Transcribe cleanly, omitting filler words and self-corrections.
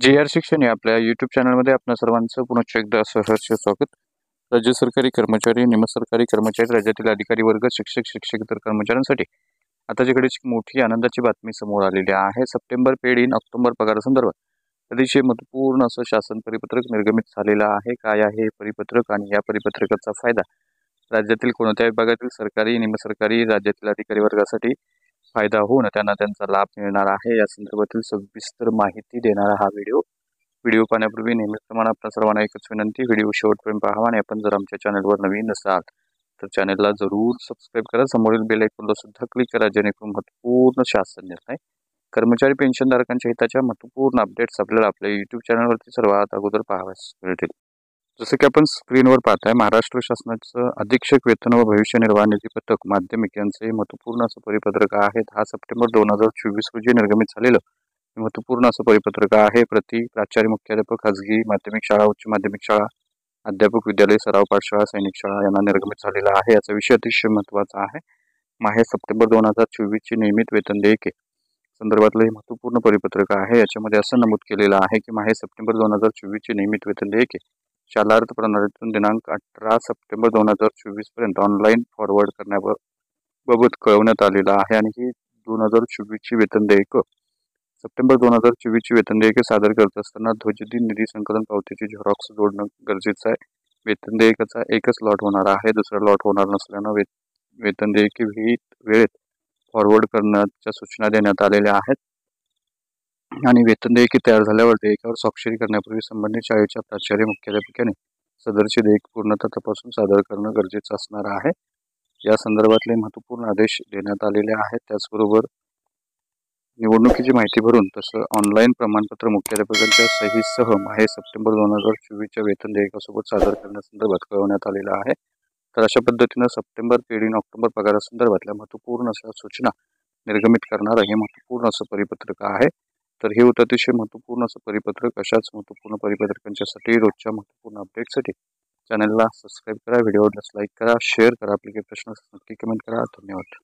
JR. शिक्षण या आपल्या यूट्यूब चॅनलमध्ये आपल्या सर्वांचं पुनश्च एकदा सहर्ष स्वागत. राज्य सरकारी कर्मचारी, निमसरकारी कर्मचारी, राज्यातील अधिकारी वर्ग, शिक्षक, शिक्षकेतर कर्मचाऱ्यांसाठी आता जिकडे मोठी आनंदाची बातमी समोर आलेली आहे. सप्टेंबर पेड इन ऑक्टोबर पगारासंदर्भात अतिशय महत्त्वपूर्ण असं शासन परिपत्रक निर्गमित झालेलं आहे. काय आहे हे परिपत्रक आणि या परिपत्रकाचा फायदा राज्यातील कोणत्या विभागातील सरकारी, निमसरकारी, राज्यातील अधिकारी वर्गासाठी फायदा होऊन त्यांना त्यांचा लाभ मिळणार आहे या संदर्भातील सविस्तर माहिती देणारा हा व्हिडिओ पाहण्यापूर्वी नेहमीप्रमाणे आपल्या सर्वांना एकच विनंती, व्हिडिओ शेवटपर्यंत पाहावा आणि आपण जर आमच्या चॅनलवर नवीन असाल तर चॅनलला जरूर सबस्क्राईब करा. समोरील बेल आयकॉनला सुद्धा क्लिक करा जेणेकरून महत्त्वपूर्ण शासन निर्णय, कर्मचारी पेन्शनधारकांच्या हिताच्या महत्त्वपूर्ण अपडेट्स आपल्याला आपल्या यूट्यूब चॅनलवरती सर्वात अगोदर पाहाव्यास मिळतील. जसं की आपण स्क्रीनवर पाहताय, महाराष्ट्र शासनाचं अधीक्षक वेतन व भविष्य निर्वाह निधी पथक माध्यमिक यांचे महत्त्वपूर्ण असं परिपत्रक आहे. 10 सप्टेंबर 2024 रोजी निर्गमित झालेलं महत्त्वपूर्ण असं परिपत्रक आहे. प्रति प्राचार्य, मुख्याध्यापक, खाजगी माध्यमिक शाळा, उच्च माध्यमिक शाळा, अध्यापक विद्यालय, सराव पाठशाळा, सैनिक शाळा यांना निर्गमित झालेला आहे. याचा विषय अतिशय महत्त्वाचा आहे. माहे सप्टेंबर 2024 ची नियमित वेतन देयके संदर्भातलं हे महत्त्वपूर्ण परिपत्रक आहे. याच्यामध्ये असं नमूद केलेलं आहे की माहे सप्टेंबर 2024 ची नियमित वेतन देयके शालार्थ प्रणालीतून दिनांक 18 सप्टेंबर 2024 पर्यंत ऑनलाईन फॉरवर्ड करण्याबाबत कळवण्यात आलेलं आहे. आणि ही 2024 ची वेतन देयक सप्टेंबर 2024 ची वेतन देयके सादर करत असताना ध्वजदिन निधी संकलन पावतीची झेरॉक्स जोडणं गरजेचं आहे. वेतन देयकाचा एकच लॉट होणार आहे, दुसरा लॉट होणार नसल्यानं वेतन देयके वेळेत फॉरवर्ड करण्याच्या सूचना देण्यात आलेल्या आहेत. आणि वेतन देयके तयार झाल्यावर देयकावर स्वाक्षरी करण्यापूर्वी संबंधित शाळेच्या प्राचार्य, मुख्याध्यापकाने सदरचे देयक पूर्णतः तपासून सादर करणं गरजेचं असणार आहे. या संदर्भातले महत्त्वपूर्ण आदेश देण्यात आलेले आहेत. त्याचबरोबर निवडणुकीची माहिती भरून तसं ऑनलाईन प्रमाणपत्र मुख्याध्यापकांच्या सहीसह माहे सप्टेंबर 2024च्या वेतन देयकासोबत सादर करण्यासंदर्भात कळवण्यात आलेलं आहे. तर अशा पद्धतीनं सप्टेंबर पेड इन ऑक्टोबर पगारासंदर्भातल्या महत्त्वपूर्ण अशा सूचना निर्गमित करणारं हे महत्त्वपूर्ण असं परिपत्रक आहे. तर हे होतं अतिशय महत्त्वपूर्ण असं परिपत्रक. अशाच महत्त्वपूर्ण परिपत्रकांच्यासाठी, रोजच्या महत्त्वपूर्ण अपडेटसाठी चॅनलला सबस्क्राईब करा, व्हिडिओला लाईक करा, शेअर करा, आपले काही प्रश्न नक्की कमेंट करा. धन्यवाद.